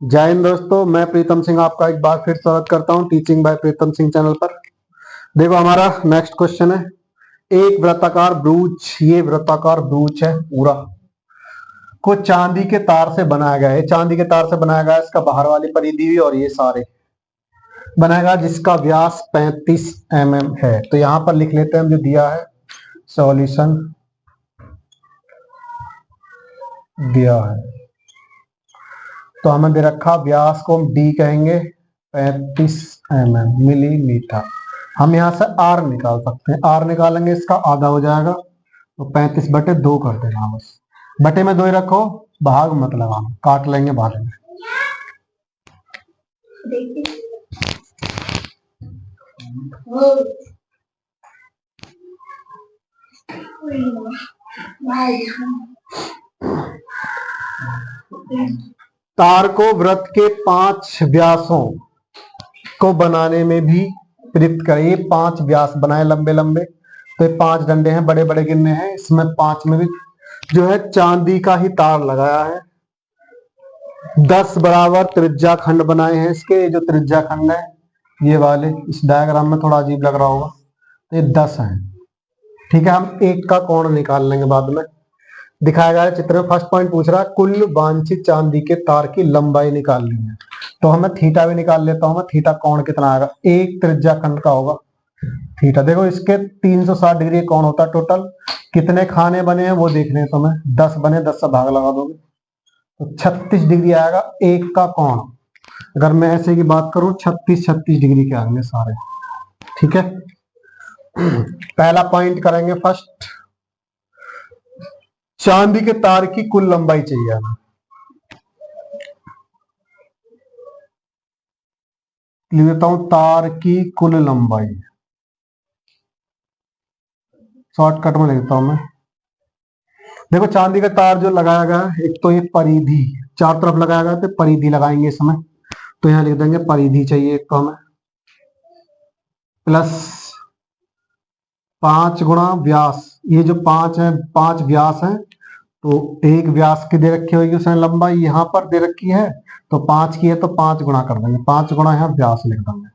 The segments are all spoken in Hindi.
जय हिंद दोस्तों, मैं प्रीतम सिंह आपका एक बार फिर स्वागत करता हूं teaching bye Pritam Singh channel पर। देखो हमारा नेक्स्ट क्वेश्चन है, एक वृत्ताकार ब्रूच, ये वृत्ताकार ब्रूच है पूरा, को चांदी के तार से बनाया गया है। चांदी के तार से बनाया गया है, इसका बाहर वाली परिधि भी और ये सारे बनाया गया, जिसका व्यास 35 mm है। तो यहां पर लिख लेते हैं हम जो दिया है, सॉल्यूशन दिया है। तो हमें दे रखा व्यास को हम डी कहेंगे, 35 mm मिलीमीटर। हम यहाँ से आर निकाल सकते हैं, आर निकालेंगे इसका आधा हो जाएगा, तो 35/2 कर देना। बस बटे में 2 ही रखो, भाग मत लगाना, काट लेंगे बाद में। तार को वृत्त के 5 व्यासों को बनाने में भी प्रयुक्त करें। ये 5 व्यास बनाए लंबे लंबे, तो ये 5 डंडे हैं, बड़े बड़े गिनने हैं। इसमें 5 में भी जो है चांदी का ही तार लगाया है। 10 बराबर त्रिज्या खंड बनाए हैं इसके। जो त्रिज्या खंड है ये वाले, इस डायग्राम में थोड़ा अजीब लग रहा होगा, तो ये 10 है। ठीक है, हम एक का कोण निकाल लेंगे बाद में। दिखाया गया है चित्र में, फर्स्ट पॉइंट पूछ रहा है कुल वांछित चांदी के तार की लंबाई निकालनी है। तो हमें थीटा भी निकाल लेता हूं मैं। थीटा कोण कितना आएगा, एक त्रिज्या खंड का होगा थीटा। देखो इसके 360 डिग्री कोण होता है टोटल। कितने खाने बने हैं वो देखने हैं तुम्हें, 10 बने, 10 से भाग लगा दोगे तो 36 डिग्री आएगा एक का कोण। अगर मैं ऐसे की बात करूं, 36 डिग्री के आएंगे सारे। ठीक है, पहला पॉइंट करेंगे फर्स्ट, चांदी के तार की कुल लंबाई चाहिए हमें। लिख देता हूं तार की कुल लंबाई, शॉर्टकट में लिखता हूं मैं। देखो चांदी का तार जो लगाया गया है, एक तो ये परिधि, चार तरफ लगाया गया, तो परिधि लगाएंगे इसमें। तो यहां लिख देंगे परिधि चाहिए एक तो हमें, प्लस 5 गुणा व्यास। ये जो 5 है, 5 व्यास है, तो एक व्यास की दे रखी होगी उसने लंबाई, यहां पर दे रखी है, तो 5 की है तो 5 गुणा कर देंगे। 5 गुणा यहाँ व्यास लिख देंगे,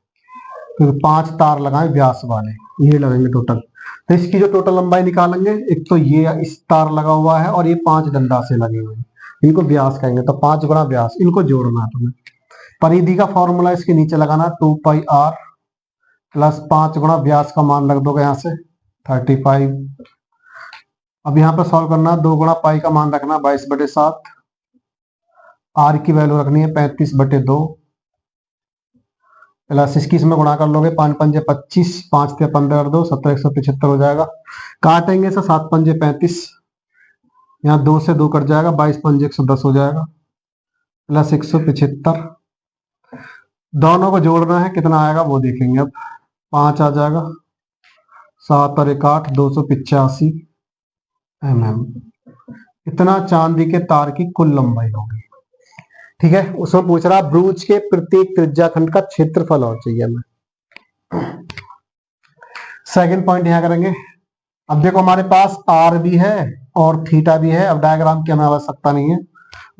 फिर 5 तार लगाए व्यास वाले, ये लगेंगे टोटल। तो इसकी जो टोटल लंबाई निकालेंगे, एक तो ये इस तार लगा हुआ है और ये 5 डंडा से लगे हुए हैं, इनको व्यास कहेंगे। तो 5 गुणा व्यास, इनको जोड़ना है तुम्हें। परिधि का फॉर्मूला इसके नीचे लगाना, 2πr प्लस 5 गुणा व्यास का मान रख दोगे यहाँ से 35। अब यहाँ पर सॉल्व करना, 2 गुणा पाई का मान रखना 22/7, आर की वैल्यू रखनी है 35/2, प्लस इसकी इसमें गुणा कर लोगे, 5 पंजे 25, 5 से 15 2, 17 175 हो जाएगा। काटेंगे से 7 पंजे 35, यहाँ 2 से 2 कट जाएगा, 22 पंजे 110 हो जाएगा, प्लस 175। दोनों को जोड़ना है, कितना आएगा वो देखेंगे अब। 5 आ जाएगा, 7 और 1 8, 285 mm। इतना चांदी के तार की कुल लंबाई होगी। ठीक है, उसमें पूछ रहा ब्रूच के प्रत्येक त्रिज्याखंड का क्षेत्रफल और चाहिए हमें। सेकंड पॉइंट यहां करेंगे। अब देखो हमारे पास आर भी है और थीटा भी है। अब डायग्राम की हमें आवश्यकता नहीं है,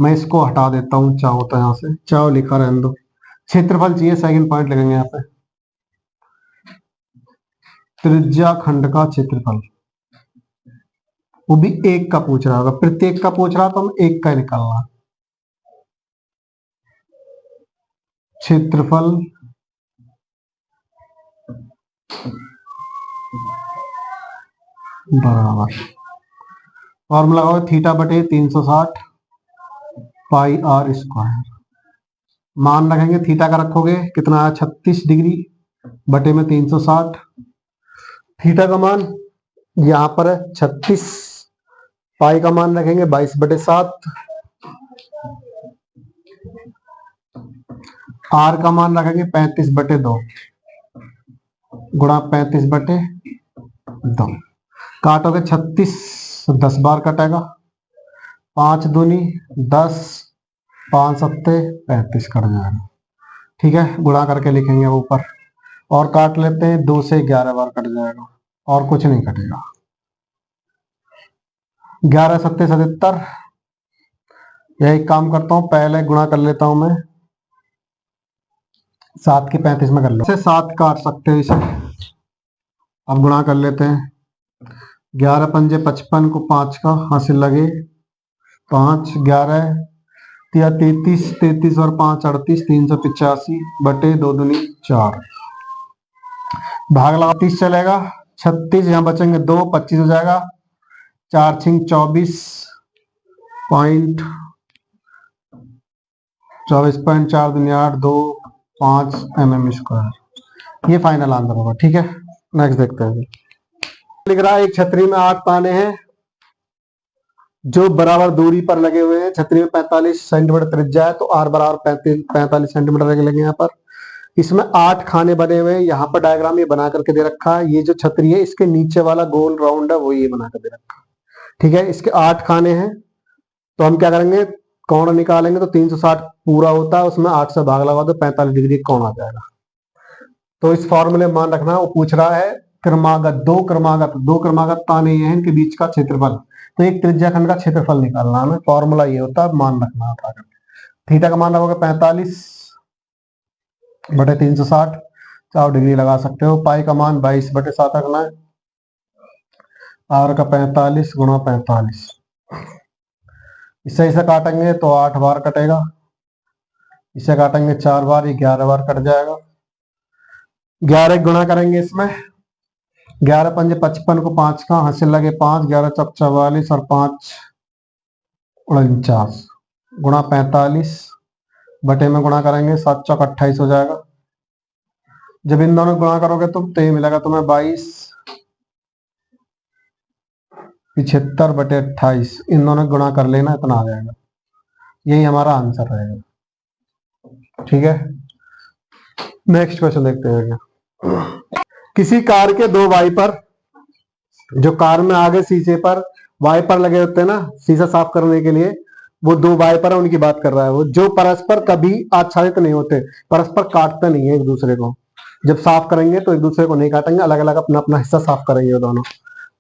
मैं इसको हटा देता हूं, चाहो तो यहां से, चाहो लिखा रहने दो। क्षेत्रफल चाहिए, सेकंड पॉइंट लिखेंगे यहाँ पे, त्रिज्याखंड का क्षेत्रफल। वो भी एक का पूछ रहा होगा, प्रत्येक का पूछ रहा तो हम एक का निकालना। क्षेत्रफल बराबर फॉर्मूला होगा थीटा बटे 360 पाई आर स्क्वायर। मान रखेंगे, थीटा का रखोगे कितना है, 36 डिग्री बटे में 360। थीटा का मान यहां पर है 36, पाई का मान रखेंगे 22/7, आर का मान रखेंगे 35/2 गुणा 35/2। काटोगे 36, 10 बार कटेगा, 5 दूनी 10, 5 सत्ते 35 कट जाएगा। ठीक है, गुणा करके लिखेंगे ऊपर, और काट लेते हैं, 2 से 11 बार कट जाएगा, और कुछ नहीं कटेगा। 11 सत्ते 77। यही काम करता हूं, पहले गुणा कर लेता हूं मैं, 7 की 35 में कर लो, 7 काट सकते हो इसे। अब गुणा कर लेते हैं। 11 पंजे 55 को 5 का हासिल लगे 5, 11 या 33, 33 और 5 38, 385 बटे 2 दूनी 4। भाग लगा 30 चलेगा, 36 यहाँ बचेंगे 2, 25 हो जाएगा, 4 छिंग 24.4 दूनी 8, 2 5 mm²। ये फाइनल आंसर होगा। ठीक है, नेक्स्ट देखते हैं। लिख रहा है एक छतरी में 8 ताने हैं जो बराबर दूरी पर लगे हुए हैं। छतरी में 45 सेंटीमीटर त्रिज्या है, तो आर बराबर 45 सेंटीमीटर लगे यहाँ पर। इसमें 8 खाने बने हुए हैं। यहाँ पर डायग्राम ये बना करके दे रखा है। ये जो छतरी है इसके नीचे वाला गोल राउंड है वो ये बना कर दे रखा है। ठीक है, इसके 8 खाने हैं, तो हम क्या करेंगे, कोण निकालेंगे। तो 360 पूरा होता है, उसमें 8 से भाग लगा दो, 45 डिग्री कोण आ जाएगा। तो इस फॉर्मूले में मान रखना, वो पूछ रहा है दो क्रमागत ताने ये हैं, इनके बीच का क्षेत्रफल। तो एक त्रिज्या खंड का क्षेत्रफल निकालना हमें, फॉर्मूला ये होता है, मान रखना होता है। थीटा का मान रखोगे 45 बटे 360, 4 डिग्री लगा सकते हो। पाई का मान 22 बटे 7 रखना है। आर का 45 गुणा 45, इसे काटेंगे तो 8 बार कटेगा, इसे काटेंगे 4 बार, ये 11 बार कट जाएगा। 11 गुणा करेंगे इसमें, 11 पंजे 55 को 5 का हासिल लगे 5, 11 चौक 44 और 5 49 गुणा 45 बटे में गुणा करेंगे 7 चौक 28 हो जाएगा। जब इन दोनों गुणा करोगे तो ये मिलेगा तुम्हें 22 75 बटे 28, इन दोनों गुणा कर लेना, इतना आ जाएगा। यही हमारा आंसर रहेगा। ठीक है, नेक्स्ट क्वेश्चन देखते हैं। किसी कार के 2 वाइपर, जो कार में आगे शीशे पर वाइपर लगे होते हैं ना, शीशा साफ करने के लिए, वो 2 वाइपर है, उनकी बात कर रहा है वो, जो परस्पर कभी आच्छादित नहीं होते, परस्पर काटते नहीं है एक दूसरे को। जब साफ करेंगे तो एक दूसरे को नहीं काटेंगे, अलग अलग अपना अपना हिस्सा साफ करेंगे वो दोनों।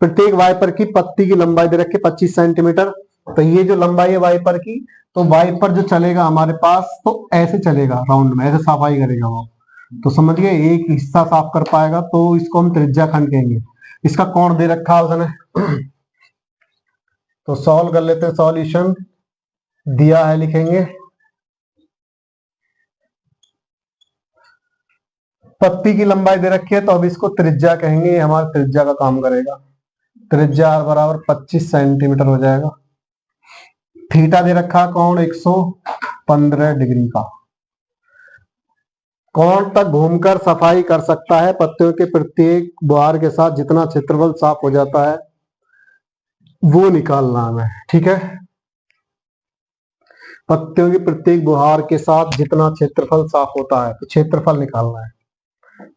प्रत्येक वाइपर की पत्ती की लंबाई दे रखी 25 सेंटीमीटर। तो ये जो लंबाई है वाइपर की, तो वाइपर जो चलेगा हमारे पास तो ऐसे चलेगा, राउंड में ऐसे सफाई करेगा वो। तो समझ गए, एक हिस्सा साफ कर पाएगा, तो इसको हम त्रिज्या खंड कहेंगे। इसका कोण दे रखा है उसने, तो सॉल्व कर लेते हैं। सॉल्यूशन दिया है, लिखेंगे पत्ती की लंबाई दे रखी है, तो अब इसको त्रिज्या कहेंगे, ये हमारा त्रिज्या का काम करेगा। त्रिज्या r बराबर 25 सेंटीमीटर हो जाएगा। थीटा दे रखा कोण 115 डिग्री का। कोण तक घूमकर सफाई कर सकता है, पत्तियों के प्रत्येक बुआर के साथ जितना क्षेत्रफल साफ हो जाता है वो निकालना हमें। ठीक है, पत्तियों की प्रत्येक बुहार के साथ जितना क्षेत्रफल साफ होता है, तो क्षेत्रफल निकालना है।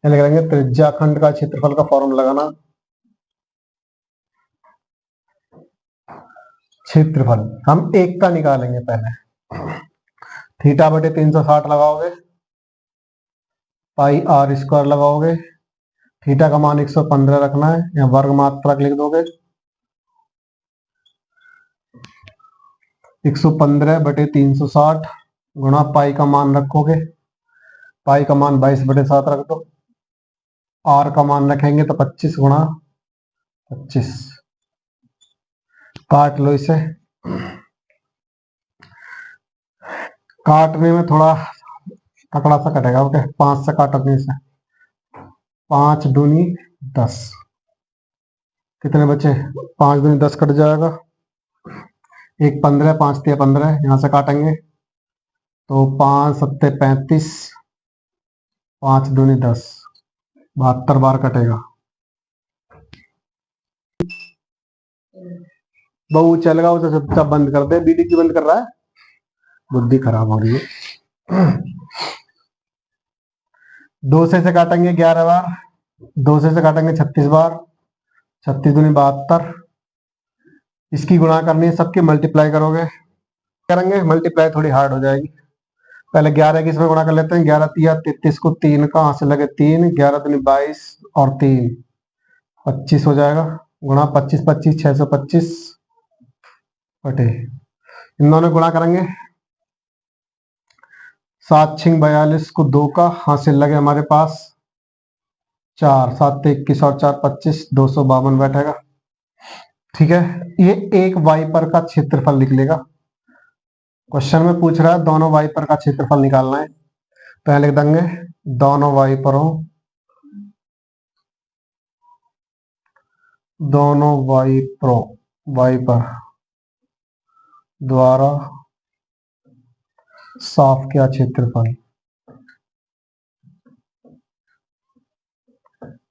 लिख लेंगे त्रिज्या खंड का क्षेत्रफल का फॉर्मूला लगाना, क्षेत्रफल हम एक का निकालेंगे पहले। थीटा बटे 360 लगाओगे, पाई आर स्क्वायर लगाओगे, थीटा का मान 115 रखना है, या वर्ग मात्रक लिख दोगे। 115 बटे 360 गुणा पाई का मान रखोगे, पाई का मान 22 बटे 7 रख दो। आर का मान रखेंगे तो 25 गुणा 25, काट लो इसे। काटने में थोड़ा तकड़ा सा कटेगा, ओके। 5 से काटने से 5 दूनी 10, कितने बचे, 5 दूनी 10 कट जाएगा। 1 15, 5 3 15, यहां से काटेंगे तो 5 7 35, 5 दूनी 10, 72 बार कटेगा। बहु चलेगा, उसे चुपचाप बंद कर दे। बीडी क्यों बंद कर रहा है, बुद्धि खराब हो रही है। 2 से काटेंगे 11 बार, 2 से काटेंगे 36 बार, 36 दूनी 72। इसकी गुणा करनी है, सबकी मल्टीप्लाई करोगे, करेंगे मल्टीप्लाई थोड़ी हार्ड हो जाएगी। पहले 11 की इसमें गुणा कर लेते हैं। 11 तिया 33 को 3 का हाथ से लगे 3, 11 दूनी 22 और 3 25 हो जाएगा। गुणा 25 25 625 बटे, इन दोनों गुणा करेंगे 7 छिंग 42 को 2 का हासिल लगे हमारे पास 4, 7 21 और 4 25, 252 बैठेगा। ठीक है, ये एक वाइपर का क्षेत्रफल निकलेगा। क्वेश्चन में पूछ रहा है दोनों वाइपर का क्षेत्रफल निकालना है। पहले लिख देंगे दोनों वाइपर द्वारा साफ किया क्षेत्रफल,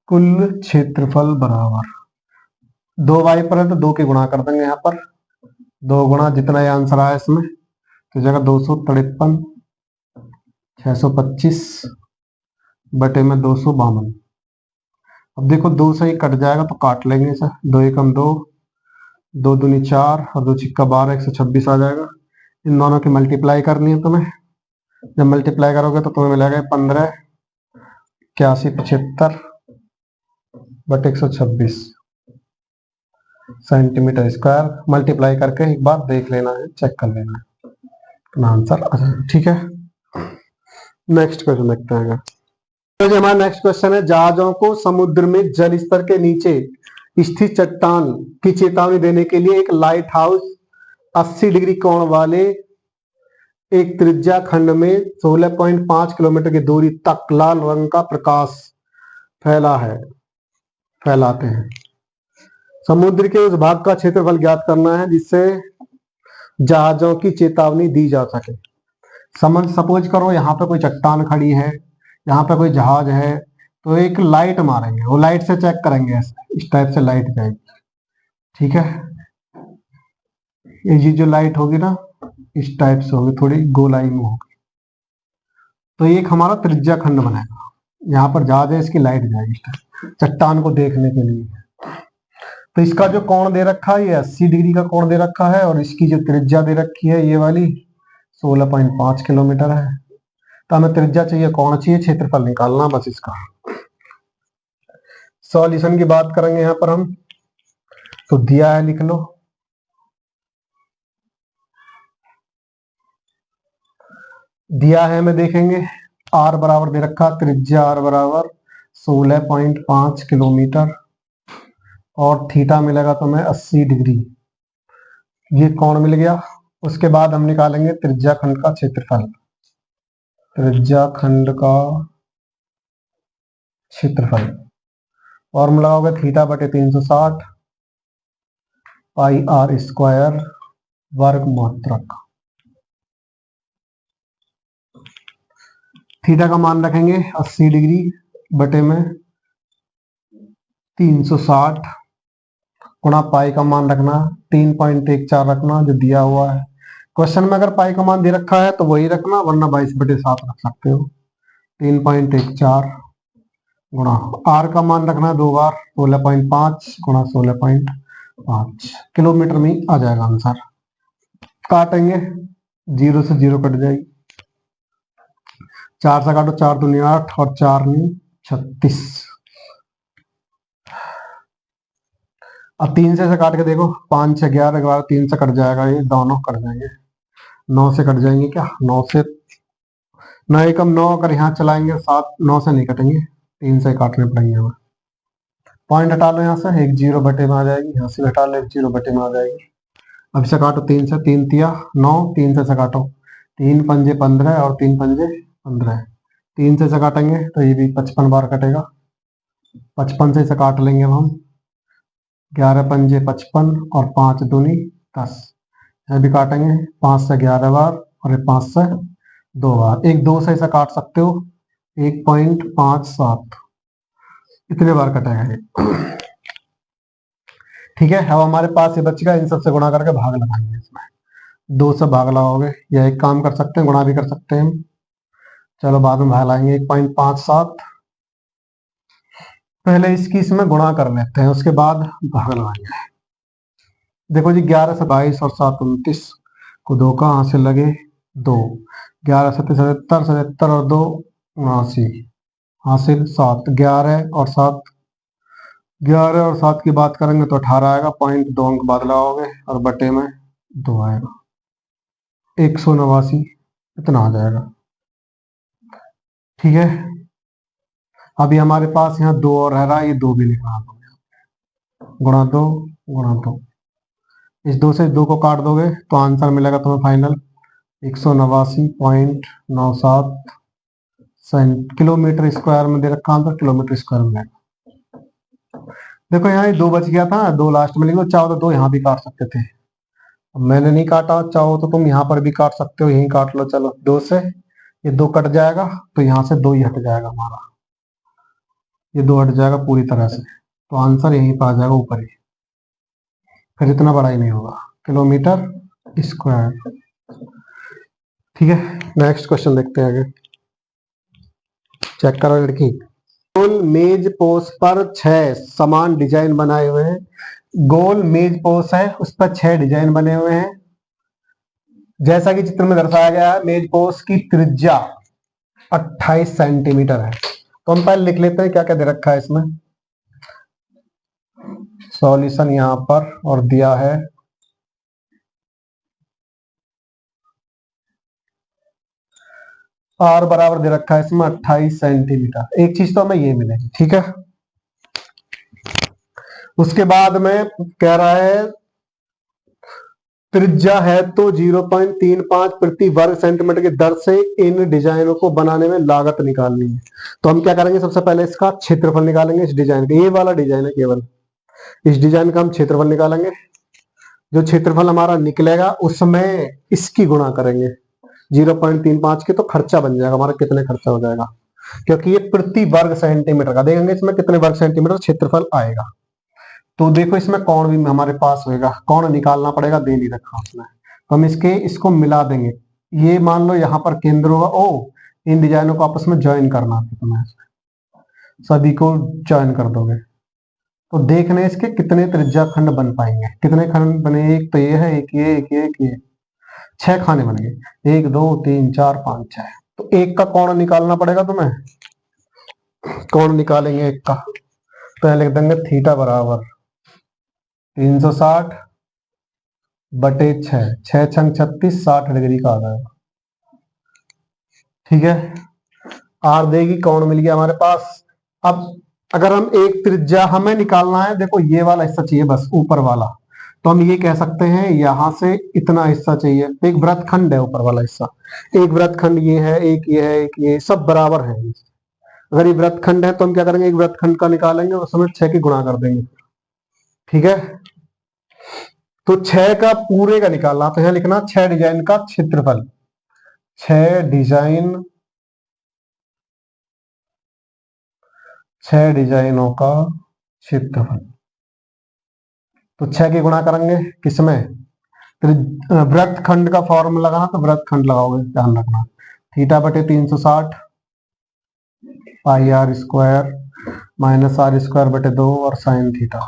कुल क्षेत्रफल बराबर, 2 वाइपर है तो 2 के गुणा कर देंगे यहाँ पर, 2 गुणा जितना ये आंसर आया इसमें तो जगह 253 625 बटे में 252। अब देखो 2 से ही कट जाएगा तो काट लेंगे इसे, 2 एकम 2, 2 दूनी 4 और 2 छिक्का 12, 126 आ जाएगा। इन दोनों की मल्टीप्लाई करनी है तुम्हें। जब मल्टीप्लाई करोगे तो तुम्हें मिलेगा 15 81 75 बटे 126 सेंटीमीटर स्क्वायर। मल्टीप्लाई करके एक बार देख लेना है, चेक कर लेना है तो आंसर आ जाएगा। ठीक है, नेक्स्ट क्वेश्चन देखते हैं। तो जो हमारा नेक्स्ट क्वेश्चन है, जहाजों को समुद्र में जल स्तर के नीचे स्थित चट्टान की चेतावनी देने के लिए एक लाइट हाउस 80 डिग्री कोण वाले एक त्रिज्या खंड में 16.5 किलोमीटर की दूरी तक लाल रंग का प्रकाश फैलाते हैं। समुद्र के उस भाग का क्षेत्रफल ज्ञात करना है जिससे जहाजों की चेतावनी दी जा सके। सपोज करो यहाँ पे कोई चट्टान खड़ी है, यहाँ पे कोई जहाज है, तो एक लाइट मारेंगे, वो लाइट से चेक करेंगे, ऐसे इस टाइप से लाइट जाएगी। ठीक है, ये जो लाइट होगी ना इस टाइप से होगी, थोड़ी गोलाई में होगी, तो ये एक हमारा त्रिज्या खंड बनेगा। यहाँ पर जहाज है, इसकी लाइट जाएगी इस टाइप चट्टान को देखने के लिए। तो इसका जो कोण दे रखा है ये 80 डिग्री का कोण दे रखा है, और इसकी जो त्रिज्या दे रखी है ये वाली 16.5 किलोमीटर है। तो हमें त्रिज्या चाहिए, कोण चाहिए, क्षेत्रफल निकालना बस इसका। सॉल्यूशन की बात करेंगे यहाँ पर हम, तो दिया है लिख लो, दिया है हमें देखेंगे r बराबर दे रखा, त्रिज्या r बराबर 16.5 किलोमीटर और थीटा मिलेगा तो हमें 80 डिग्री, ये कोण मिल गया। उसके बाद हम निकालेंगे त्रिज्या खंड का क्षेत्रफल। त्रिज्या खंड का क्षेत्रफल फॉर्मूला होगा थीटा बटे 360 पाई r स्क्वायर वर्ग मात्रक। थीटा का मान रखेंगे 80 डिग्री बटे में 360 गुणा पाई का मान रखना 3.14 रखना जो दिया हुआ है। क्वेश्चन में अगर पाई का मान दे रखा है तो वही रखना, वरना 22/7 रख सकते हो। 3.14 गुणा r का मान रखना 2 बार 16.5 गुणा 16.5 किलोमीटर में आ जाएगा आंसर। काटेंगे, 0 से 0 कट जाएगी, 4 से काटो, 4 दूनी 8 और 4 नी 36। अब 3 से काट के देखो, 5 से 11 11 3 से कट जाएगा, ये दोनों कट जाएंगे। 9 से कट जाएंगे क्या, 9 से 9 एकम 9 अगर यहाँ चलाएंगे 7 9 से नहीं कटेंगे, 3 से काटने पड़ेंगे हमें। पॉइंट हटा लो यहाँ से, 1 0 बटे में आ जाएगी, यहाँ से हटा लो 1 0 बटे में आ जाएगी। अब से काटो 3 से, 3 तिया 9, 3 से काटो, 3 पंजे 15 और 3 पंजे 15, 3 से काटेंगे तो ये भी 55 बार कटेगा, 55 से काट लेंगे हम, 11 पंजे 55 और 5 दूनी 10, यह भी काटेंगे 5 से 11 बार और 5 से 2 बार, 1 2 से काट सकते हो, 1.57 इतने बार कटेगा ये। ठीक है, अब हमारे पास ये बचेगा, इन सबसे गुणा करके भाग लगाएंगे इसमें, 2 से भाग लगाओगे या एक काम कर सकते हैं, गुणा भी कर सकते हैं। चलो बाद में भाग लाएंगे, 1.57 पहले इसकी इसमें गुणा कर लेते हैं, उसके बाद भाग लगाएंगे। देखो जी, 11 से 22 और 7 29 को 2 का हाथ से लगे 2, 11 से 77 77 और 2 79 हासिल 7, 11 और 7 की बात करेंगे तो 18 आएगा, 0.2 अंक बाद लगाओगे और बटे में 2 आएगा, 189 इतना आ जाएगा। ठीक है, अभी हमारे पास यहाँ 2 और रह रहा है, ये 2 भी लिखना है, गुणा 2 गुणा 2, इस 2 से 2 को काट दोगे तो आंसर मिलेगा तुम्हें फाइनल 189.97 किलोमीटर स्क्वायर में दे रखा आंसर, किलोमीटर स्क्वायर में। देखो यहाँ ये 2 बच गया था, 2 लास्ट में लिख दो, चाहो तो 2 यहाँ भी काट सकते थे, मैंने नहीं काटा, चाहो तो तुम यहाँ पर भी काट सकते हो, यहीं काट लो। चलो 2 से ये 2 कट जाएगा तो यहाँ से 2 ही हट जाएगा हमारा, ये 2 हट जाएगा पूरी तरह से, तो आंसर यहीं पर आ जाएगा ऊपर ही, फिर इतना बड़ा ही नहीं होगा, किलोमीटर स्क्वायर। ठीक है, नेक्स्ट क्वेश्चन देखते हैं आगे। चेक करो लड़की, गोल मेज पोस पर 6 समान डिजाइन बनाए हुए हैं। गोल मेज पोस है, उस पर 6 डिजाइन बने हुए हैं। जैसा कि चित्र में दर्शाया गया है, मेज पोस की त्रिज्या 28 सेंटीमीटर है। तो हम पहले लिख लेते हैं क्या क्या दे रखा है इसमें। सॉल्यूशन यहां पर और दिया है आर बराबर दे रखा है इसमें 28 सेंटीमीटर। एक चीज तो हमें ये मिलेगी, ठीक है। उसके बाद में कह रहा है त्रिज्या है तो 0.35 प्रति वर्ग सेंटीमीटर की दर से इन डिजाइनों को बनाने में लागत निकालनी है। तो हम क्या करेंगे, सबसे पहले इसका क्षेत्रफल निकालेंगे इस डिजाइन का। ये वाला डिजाइन है, केवल इस डिजाइन का हम क्षेत्रफल निकालेंगे। जो क्षेत्रफल हमारा निकलेगा उसमें इसकी गुणा करेंगे 0.35 की, तो खर्चा बन जाएगा हमारा, कितने खर्चा हो जाएगा, क्योंकि ये प्रति वर्ग सेंटीमीटर का देखेंगे, इसमें कितने वर्ग सेंटीमीटर क्षेत्रफल आएगा। तो देखो इसमें कोण भी हमारे पास होएगा, कोण निकालना पड़ेगा, दे नहीं रखा उसमें, तो हम इसको मिला देंगे। ये मान लो यहाँ पर केंद्र होगा, ओ इन डिजाइनों को आपस में ज्वाइन करना है तुम्हें, सभी को ज्वाइन कर दोगे तो देखने इसके कितने त्रिज्या खंड बन पाएंगे। कितने खंड बने, एक तो ये है, एक ये, एक ये, एक ये, 6 खाने बन गए, 1 2 3 4 5 6। तो एक का कोण निकालना पड़ेगा तुम्हें, कोण निकालेंगे एक का, तो लिख देंगे थीटा बराबर 360 बटे 6, 6 छंग 36, 60 डिग्री का आ जाएगा। ठीक है, आर देगी, कोण मिल गया हमारे पास। अब अगर हम एक त्रिज्या हमें निकालना है, देखो ये वाला हिस्सा चाहिए बस, ऊपर वाला, तो हम ये कह सकते हैं यहां से इतना हिस्सा चाहिए। एक वृत्तखंड है ऊपर वाला हिस्सा, एक वृत्तखंड ये है, एक ये है, एक ये, सब बराबर है। अगर ये वृत्तखंड है तो हम क्या करेंगे, एक वृत्तखंड का निकालेंगे, उसमें 6 की गुणा कर देंगे। ठीक है, तो 6 का पूरे का निकालना, तो यहां लिखना 6 डिजाइन का क्षेत्रफल, 6 डिजाइनों का क्षेत्रफल। तो 6 की गुणा करेंगे किसमें, वृत्तखंड का फॉर्मूला लगाना, तो वृत्तखंड लगाओगे, ध्यान रखना, थीटा बटे 360 pi R square minus R square बटे 2 और साइन थीटा।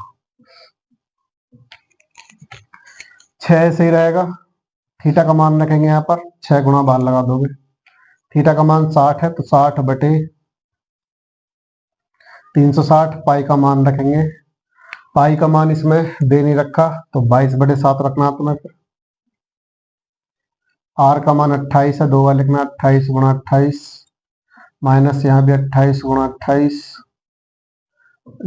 6 सही रहेगा। थीटा का मान रखेंगे यहाँ पर, 6 गुणा बाहर लगा दोगे, थीटा का मान 60 है तो 60 बटे 360, पाई का मान रखेंगे, पाई का मान इसमें दे नहीं रखा तो 22 बटे 7 रखना है तुम्हें। फिर आर का मान 28 है, 2 बार लिखना, 28 गुणा 28 माइनस यहाँ भी 28 गुणा 28,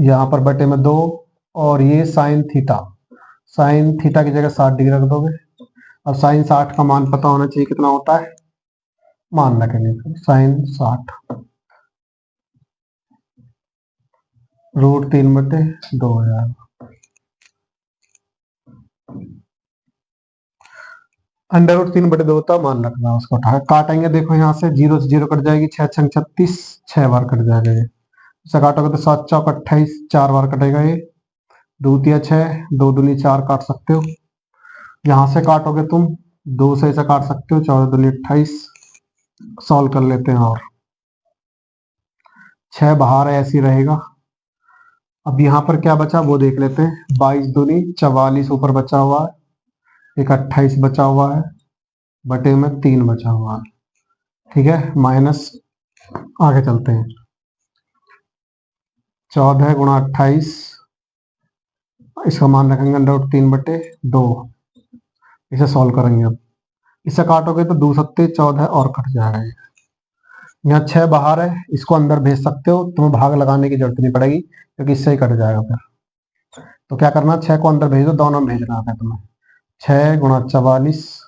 यहाँ पर बटे में 2, और ये साइन थीटा, साइन थीटा की जगह 60 डिग्री रख दोगे। अब साइन 60 का मान पता होना चाहिए कितना होता है, मान रखेंगे साइन 60 √3 बटे 2 हो जाएगा। √3 बटे 2 होता, मान रखना, उसको उठा काटेंगे। देखो यहाँ से 0 से 0 कट जाएगी, 6 छंग 36, 6 बार कट जाएगा ये, इसे काटोगे तो 7 चौक 28, 4 बार कटेगा ये, 2 तिया 6, 2 दूनी 4 काट सकते हो। यहाँ से काटोगे तुम 2 से इसे काट सकते हो, 14 दूनी 28, सॉल्व कर लेते हैं, और 6 बाहर है, ऐसी रहेगा। अब यहाँ पर क्या बचा वो देख लेते हैं, 22 दूनी 44 ऊपर बचा हुआ है, एक 28 बचा हुआ है, बटे में 3 बचा हुआ है। ठीक है, माइनस, आगे चलते हैं, 14 गुणा 28, इसका मान रखेंगे √3 बटे 2, इसे सॉल्व करेंगे। अब इसे काटोगे तो 2 सत्ते 14 और कट जाएगा, यहाँ 6 बाहर है, इसको अंदर भेज सकते हो, तुम्हें भाग लगाने की जरूरत नहीं पड़ेगी क्योंकि इससे ही कट जाएगा फिर। तो क्या करना, 6 को अंदर भेज दो, दोनों में भेजना है तुम्हें। 6 गुणा 44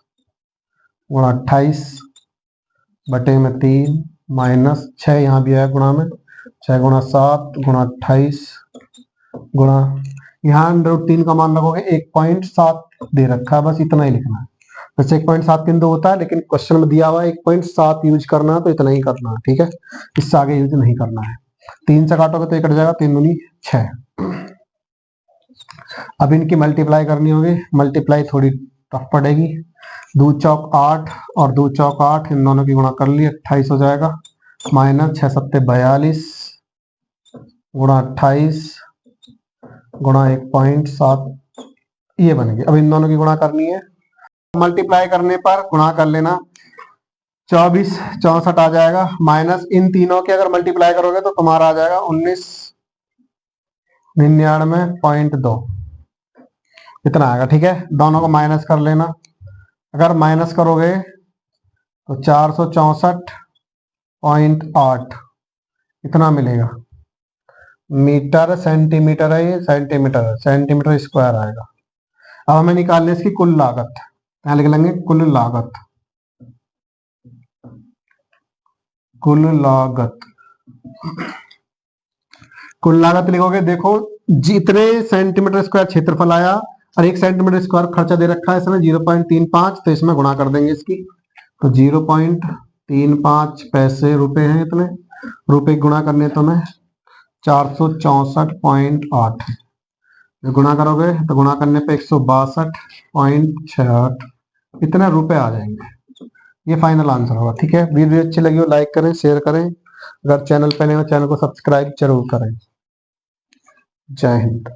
गुणा 28 बटे में 3 माइनस 6 यहाँ भी है गुणा में, 6 गुणा 7 गुणा 28 गुणा, यहाँ √3 का मान लगोगे 1.7 दे रखा है, बस इतना ही लिखना है। वैसे 1.7 बिंदु होता है लेकिन क्वेश्चन में दिया हुआ है 1.7 यूज करना है, तो इतना ही करना है, ठीक है, इससे आगे यूज नहीं करना है। 3 से काटोगे तो ये कट जाएगा, 3 दूनी 6। अब इनकी मल्टीप्लाई करनी होगी, मल्टीप्लाई थोड़ी टफ पड़ेगी। 2 चौक 8 और 2 चौक 8, इन दोनों की गुणा कर ली, 28 हो जाएगा, माइनस 6 सत्ते 42 गुणा 28 गुणा 1.7, ये बनेगी। अब इन दोनों की गुणा करनी है, मल्टीप्लाई करने पर गुणा कर लेना, 24 64 आ जाएगा, माइनस इन तीनों के अगर मल्टीप्लाई करोगे तो तुम्हारा आ जाएगा 1999.2, इतना आएगा, ठीक है। दोनों को माइनस कर लेना, अगर माइनस करोगे तो 464.8 इतना मिलेगा। मीटर सेंटीमीटर है, ये सेंटीमीटर है, सेंटीमीटर स्क्वायर आएगा। अब हमें निकालने इसकी कुल लागत, यहाँ लिख लेंगे कुल लागत, कुल लागत, कुल लागत लिखोगे, देखो जितने सेंटीमीटर स्क्वायर क्षेत्रफल आया और 1 सेंटीमीटर स्क्वायर खर्चा दे रखा है इसमें 0.35, तो इसमें गुणा कर देंगे इसकी, तो 0.35 पैसे रुपए हैं, इतने रुपए गुणा करने तो मैं 464.8, गुणा करोगे तो गुणा करने पे 162.68 इतने रुपए आ जाएंगे। ये फाइनल आंसर होगा, ठीक है। वीडियो अच्छी लगी हो लाइक करें, शेयर करें, अगर चैनल पे नए हो चैनल को सब्सक्राइब जरूर करें। जय हिंद।